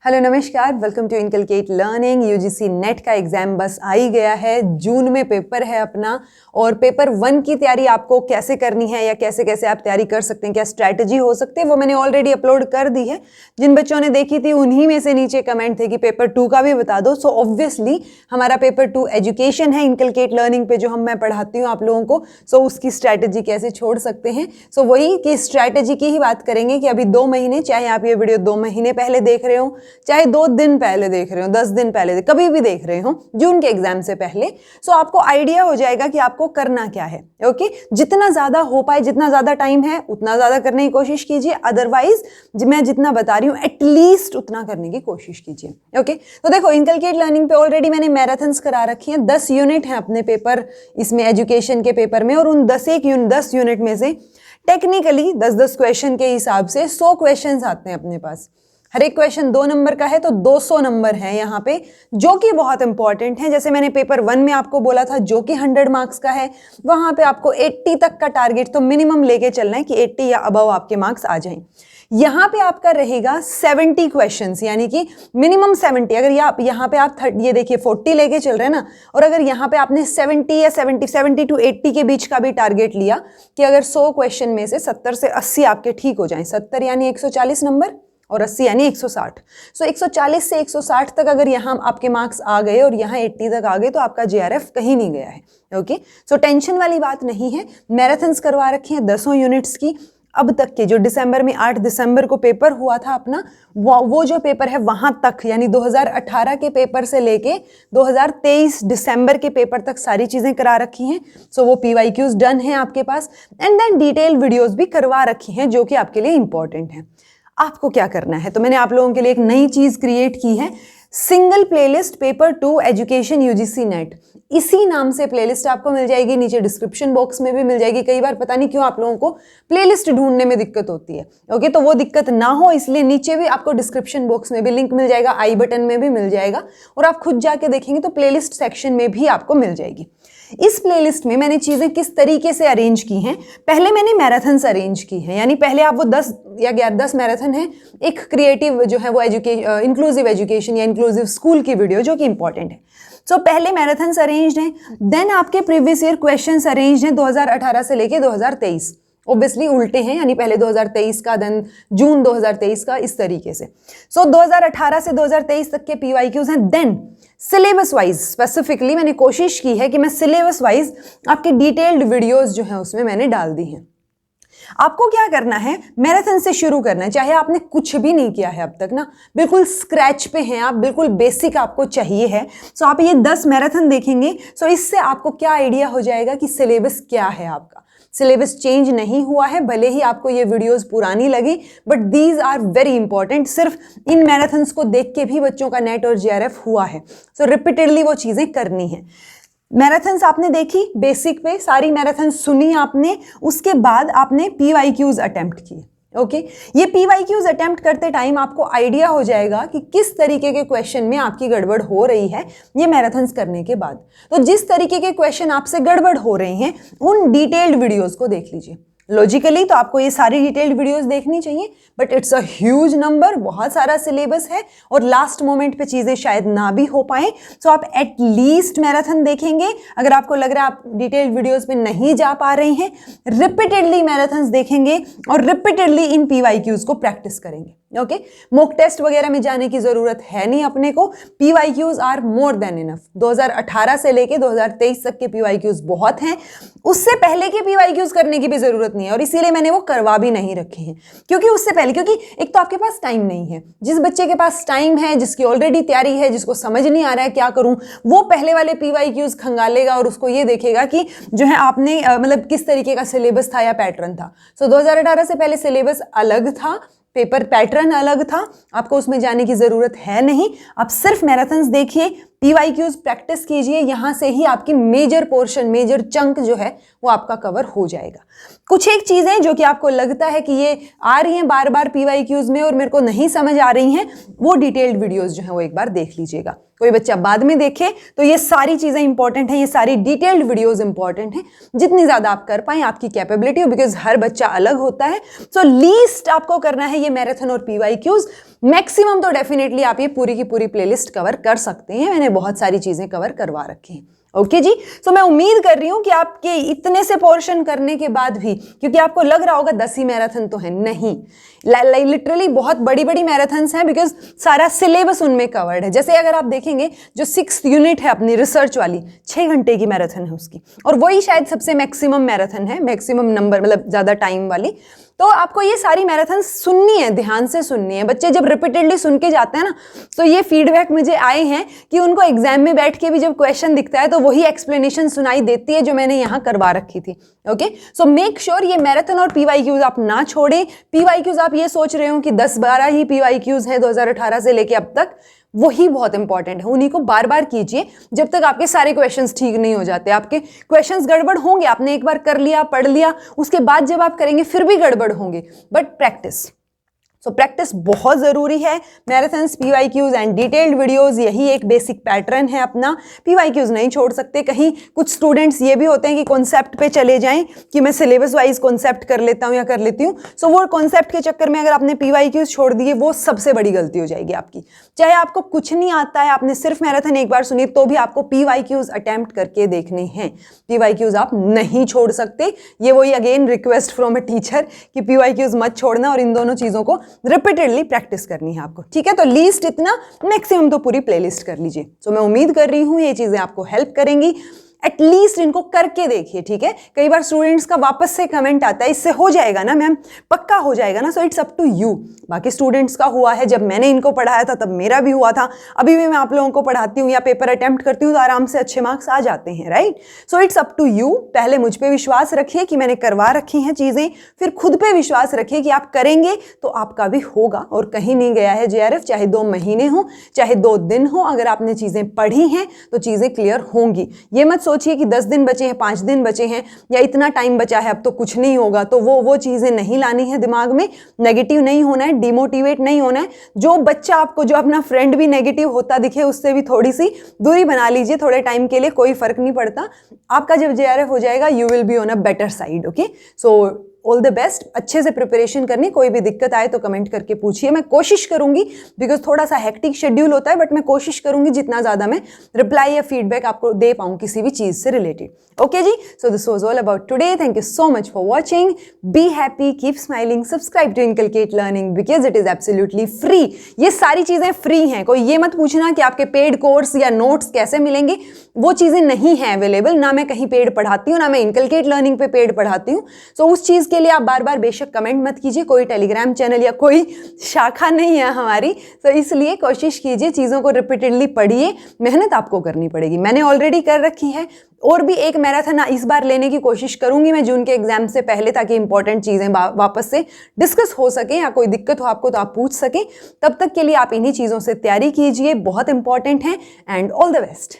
Hello नमस्कार, welcome to inculcate learning. UGC NET का exam बस आ ही गया है। जून में पेपर है अपना, और पेपर 1 की तैयारी आपको कैसे करनी है या कैसे कैसे आप तैयारी कर सकते हैं, क्या स्ट्रैटेजी हो सकती है, वो मैंने ऑलरेडी अपलोड कर दी है। जिन बच्चों ने देखी थी उन्हीं में से नीचे कमेंट थे कि पेपर 2 का भी बता दो। सो ऑब्वियसली हमारा पेपर 2 एजुकेशन है इनकलकेट लर्निंग पे, जो मैं पढ़ाती हूँ आप लोगों को। सो उसकी स्ट्रैटेजी कैसे छोड़ सकते हैं, सो वही की स्ट्रैटेजी की ही बात करेंगे कि अभी 2 महीने, चाहे आप ये वीडियो 2 महीने पहले देख रहे हो, चाहे 2 दिन पहले देख रहे हो, 10 दिन पहले, कभी भी देख रहे हो जून के एग्जाम से पहले, सो आपको आइडिया हो जाएगा कि आपको करना क्या है। ओके, जितना ज्यादा हो पाए, जितना ज्यादा टाइम है उतना ज्यादा करने की कोशिश कीजिए। अदरवाइज मैं जितना बता रही हूँ एटलीस्ट उतना करने की कोशिश कीजिए। ओके, तो देखो इनकलकेट लर्निंग पे ऑलरेडी मैंने मैराथन्स करा रखी हैं। 10 यूनिट हैं अपने पेपर इसमें, एजुकेशन के पेपर में, और उन 10 यूनिट में से टेक्निकली 10-10 क्वेश्चन के हिसाब से 100 क्वेश्चन आते हैं अपने पास। हर एक क्वेश्चन 2 नंबर का है, तो 200 नंबर है यहाँ पे, जो कि बहुत इंपॉर्टेंट है। जैसे मैंने पेपर 1 में आपको बोला था जो कि 100 मार्क्स का है, वहां पे आपको 80 तक का टारगेट तो मिनिमम लेके चलना है कि 80 या अबव आपके मार्क्स आ जाएं। यहाँ पे आपका रहेगा 70 क्वेश्चंस, यानी कि मिनिमम 70। अगर यहाँ पे आप ये देखिए 40 लेके चल रहे हैं ना, और अगर यहाँ पे आपने 70 या 70 to 80 के बीच का भी टारगेट लिया कि अगर 100 क्वेश्चन में से 70 से 80 आपके ठीक हो जाएं, 70 यानी 140 नंबर और 80 यानी 160। सो 140 से 160 तक अगर यहाँ आपके मार्क्स आ गए और यहाँ 80 तक आ गए, तो आपका जेआरएफ कहीं नहीं गया है। ओके, सो टेंशन वाली बात नहीं है। मैराथन्स करवा रखी है 10 यूनिट्स की। अब तक के जो दिसंबर में 8 दिसंबर को पेपर हुआ था अपना, वो जो पेपर है वहां तक, यानी 2018 के पेपर से लेके 2023 दिसंबर के पेपर तक सारी चीजें करा रखी हैं। सो वो PYQs डन है आपके पास, एंड देन डिटेल वीडियोस भी करवा रखी हैं, जो कि आपके लिए इंपॉर्टेंट है। आपको क्या करना है, तो मैंने आप लोगों के लिए एक नई चीज क्रिएट की है, single playlist paper 2 education UGC net. इसी नाम से प्लेलिस्ट आपको मिल जाएगी, नीचे डिस्क्रिप्शन बॉक्स में भी मिल जाएगी। कई बार पता नहीं क्यों आप लोगों को प्लेलिस्ट ढूंढने में दिक्कत होती है। ओके, तो वो दिक्कत ना हो इसलिए नीचे भी आपको डिस्क्रिप्शन बॉक्स में भी लिंक मिल जाएगा, आई बटन में भी मिल जाएगा, और आप खुद जाके देखेंगे तो प्लेलिस्ट सेक्शन में भी आपको मिल जाएगी। इस प्लेलिस्ट में मैंने चीजें किस तरीके से अरेंज की हैं, पहले मैंने मैराथन्स अरेंज की हैं, यानी पहले आप वो 10 या 10 मैराथन है, एक क्रिएटिव जो है वो इंक्लूसिव एजुकेशन या इंक्लूसिव स्कूल की वीडियो जो कि इंपॉर्टेंट है। सो पहले मैराथन्स अरेंज्ड हैं, देन आपके प्रीवियस ईयर क्वेश्चंस अरेंज्ड हैं 2018 से लेके 2023। ऑब्वियसली उल्टे हैं, यानी पहले 2023 का, देन जून 2023 का, इस तरीके से। सो 2018 से 2023 तक के PYQs हैं। देन सिलेबस वाइज स्पेसिफिकली मैंने कोशिश की है कि मैं सिलेबस वाइज आपके डिटेल्ड वीडियोस जो हैं उसमें मैंने डाल दी हैं। आपको क्या करना है, मैराथन से शुरू करना है, चाहे आपने कुछ भी नहीं किया है अब तक ना, बिल्कुल स्क्रैच पे हैं आप, बिल्कुल बेसिक आपको चाहिए है। सो आप ये 10 मैराथन देखेंगे, सो इससे आपको क्या आइडिया हो जाएगा कि सिलेबस क्या है आपका। सिलेबस चेंज नहीं हुआ है, भले ही आपको ये वीडियोस पुरानी लगी, but these are very important. सिर्फ इन मैराथन्स को देख के भी बच्चों का नेट और जेआरएफ हुआ है। सो रिपीटेडली वो चीजें करनी है। मैराथन्स आपने देखी, बेसिक पे सारी मैराथन सुनी आपने, उसके बाद आपने PYQs अटेम्प्ट किए। ओके, ये PYQs अटेम्प्ट करते टाइम आपको आइडिया हो जाएगा कि किस तरीके के क्वेश्चन में आपकी गड़बड़ हो रही है ये मैराथन्स करने के बाद। तो जिस तरीके के क्वेश्चन आपसे गड़बड़ हो रहे हैं उन डिटेल्ड वीडियोस को देख लीजिए। लॉजिकली तो आपको ये सारी डिटेल्ड वीडियोस देखनी चाहिए, but it's a huge number, बहुत सारा सिलेबस है, और लास्ट मोमेंट पे चीजें शायद ना भी हो पाए। सो आप एटलीस्ट मैराथन देखेंगे। अगर आपको लग रहा है आप डिटेल्ड वीडियोस पे नहीं जा पा रहे हैं, रिपीटेडली मैराथन्स देखेंगे और रिपीटेडली इन PYQs को प्रैक्टिस करेंगे। ओके, मॉक टेस्ट वगैरह में जाने की जरूरत है नहीं अपने को, PYQs are more than enough. 2018 से लेके 2023 तक के PYQs बहुत हैं, उससे पहले के PYQs करने की भी जरूरत नहीं है, और इसीलिए मैंने वो करवा भी नहीं रखे हैं। क्योंकि उससे पहले, क्योंकि एक तो आपके पास टाइम नहीं है। जिस बच्चे के पास टाइम है, जिसकी ऑलरेडी तैयारी है, जिसको समझ नहीं आ रहा है क्या करूं, वो पहले वाले PYQs खंगालेगा और उसको ये देखेगा कि जो है आपने मतलब किस तरीके का सिलेबस था या पैटर्न था। सो 2018 से पहले सिलेबस अलग था, पेपर पैटर्न अलग था, आपको उसमें जाने की जरूरत है नहीं। आप सिर्फ मैराथन्स देखिए, PYQs प्रैक्टिस कीजिए, यहाँ से ही आपकी मेजर पोर्शन, मेजर चंक जो है वो आपका कवर हो जाएगा। कुछ एक चीजें जो कि आपको लगता है कि ये आ रही हैं बार बार PYQs में और मेरे को नहीं समझ आ रही हैं, वो डिटेल्ड वीडियोस जो है वो एक बार देख लीजिएगा। कोई बच्चा बाद में देखे तो ये सारी चीजें इंपॉर्टेंट हैं, ये सारी डिटेल्ड वीडियोस इंपॉर्टेंट हैं। जितनी ज्यादा आप कर पाएं आपकी कैपेबिलिटी हो, बिकॉज हर बच्चा अलग होता है। सो लीस्ट आपको करना है ये मैराथन और PYQs। मैक्सिमम तो डेफिनेटली आप ये पूरी की पूरी प्लेलिस्ट कवर कर सकते हैं, मैंने बहुत सारी चीजें कवर करवा रखी हैं। ओके जी, सो मैं उम्मीद कर रही हूं कि आपके इतने से पोर्शन करने के बाद भी, क्योंकि आपको लग रहा होगा 10 ही मैराथन तो है, नहीं, लिटरली बहुत बड़ी बड़ी मैराथन्स हैं, बिकॉज सारा सिलेबस उनमें कवर्ड है। जैसे अगर आप देखेंगे जो 6th यूनिट है अपनी रिसर्च वाली, 6 घंटे की मैराथन है उसकी, और वही शायद सबसे मैक्सिमम मैराथन है, मैक्सिमम नंबर मतलब ज्यादा टाइम वाली। तो आपको ये सारी मैराथन सुननी है, ध्यान से सुननी है। बच्चे जब रिपीटेडली सुन के जाते हैं ना, तो ये फीडबैक मुझे आए हैं कि उनको एग्जाम में बैठ के भी जब क्वेश्चन दिखता है तो वही एक्सप्लेनेशन सुनाई देती है जो मैंने यहाँ करवा रखी थी। ओके, सो मेक श्योर ये मैराथन और PYQs आप ना छोड़ें। PYQs आप ये सोच रहे हो कि 10-12 ही PYQs हैं 2018 से लेके अब तक, वही बहुत इंपॉर्टेंट है, उन्हीं को बार बार कीजिए जब तक आपके सारे क्वेश्चंस ठीक नहीं हो जाते। आपके क्वेश्चंस गड़बड़ होंगे, आपने एक बार कर लिया, पढ़ लिया, उसके बाद जब आप करेंगे फिर भी गड़बड़ होंगे, बट प्रैक्टिस, सो प्रैक्टिस बहुत ज़रूरी है। Marathons, PYQs and detailed videos, यही एक बेसिक पैटर्न है अपना। PYQs नहीं छोड़ सकते। कहीं कुछ स्टूडेंट्स ये भी होते हैं कि कॉन्सेप्ट पे चले जाएं कि मैं सिलेबस वाइज कॉन्सेप्ट कर लेता हूं या कर लेती हूं, सो वो कॉन्सेप्ट के चक्कर में अगर आपने PYQs छोड़ दिए, वो सबसे बड़ी गलती हो जाएगी आपकी। चाहे आपको कुछ नहीं आता है, आपने सिर्फ मैराथन एक बार सुनी, तो भी आपको PYQs अटेम्प्ट करके देखने हैं। PYQs आप नहीं छोड़ सकते। ये वही again request from a teacher कि PYQs मत छोड़ना और इन दोनों चीज़ों को रिपीटेडली प्रैक्टिस करनी है आपको, ठीक है। तो लीस्ट इतना, मैक्सिमम तो पूरी प्लेलिस्ट कर लीजिए। तो मैं उम्मीद कर रही हूं ये चीजें आपको हेल्प करेंगी। एटलीस्ट इनको करके देखिए, ठीक है। कई बार स्टूडेंट्स का वापस से कमेंट आता है इससे हो जाएगा ना मैम, पक्का हो जाएगा ना, so it's up to you. बाकी स्टूडेंट्स का हुआ है, जब मैंने इनको पढ़ाया था तब मेरा भी हुआ था, अभी भी मैं आप लोगों को पढ़ाती हूँ या पेपर अटेम्प्ट करती हूँ तो आराम से अच्छे मार्क्स आ जाते हैं, right. So it's up to you. पहले मुझ पर विश्वास रखिए कि मैंने करवा रखी हैं चीजें, फिर खुद पे विश्वास रखिए कि आप करेंगे तो आपका भी होगा और कहीं नहीं गया है JRF। चाहे 2 महीने हो, चाहे 2 दिन हो, अगर आपने चीजें पढ़ी हैं तो चीजें क्लियर होंगी। ये मत सोचिए कि 10 दिन बचे हैं, 5 दिन बचे हैं, या इतना टाइम बचा है अब तो कुछ नहीं होगा, तो वो चीजें नहीं लानी है दिमाग में। नेगेटिव नहीं होना है, डिमोटिवेट नहीं होना है। जो बच्चा आपको, जो अपना फ्रेंड भी नेगेटिव होता दिखे, उससे भी थोड़ी सी दूरी बना लीजिए थोड़े टाइम के लिए, कोई फर्क नहीं पड़ता। आपका जब JRF हो जाएगा, you will be on a better side. Okay, so all the best. अच्छे से प्रिपरेशन करनी, कोई भी दिक्कत आए तो कमेंट करके पूछिए, मैं कोशिश करूंगी, बिकॉज थोड़ा सा हेक्टिक शेड्यूल होता है, बट मैं कोशिश करूंगी जितना ज़्यादा मैं रिप्लाई या फीडबैक आपको दे पाऊँ किसी भी चीज़ से रिलेटेड। ओके जी, so this was all about today. Thank you so much for watching. Be happy, keep smiling, subscribe to inculcate learning because it is absolutely free. ये सारी चीज़ें फ्री हैं। कोई ये मत पूछना कि आपके पेड कोर्स या नोट्स कैसे मिलेंगे, वो चीज़ें नहीं हैं अवेलेबल। ना मैं कहीं पेड पढ़ाती हूँ, ना मैं इनकलकेट लर्निंग पे पेड पढ़ाती हूँ। सो उस चीज़ के लिए आप बार बार बेशक कमेंट मत कीजिए। कोई टेलीग्राम चैनल या कोई शाखा नहीं है हमारी, तो इसलिए कोशिश कीजिए चीज़ों को रिपीटेडली पढ़िए। मेहनत आपको करनी पड़ेगी, मैंने ऑलरेडी कर रखी है। और भी एक मैराथन इस बार लेने की कोशिश करूंगी मैं जून के एग्जाम से पहले, ताकि इंपॉर्टेंट चीज़ें वापस से डिस्कस हो सके, या कोई दिक्कत हो आपको तो आप पूछ सकें। तब तक के लिए आप इन्हीं चीज़ों से तैयारी कीजिए, बहुत इंपॉर्टेंट है। And all the best.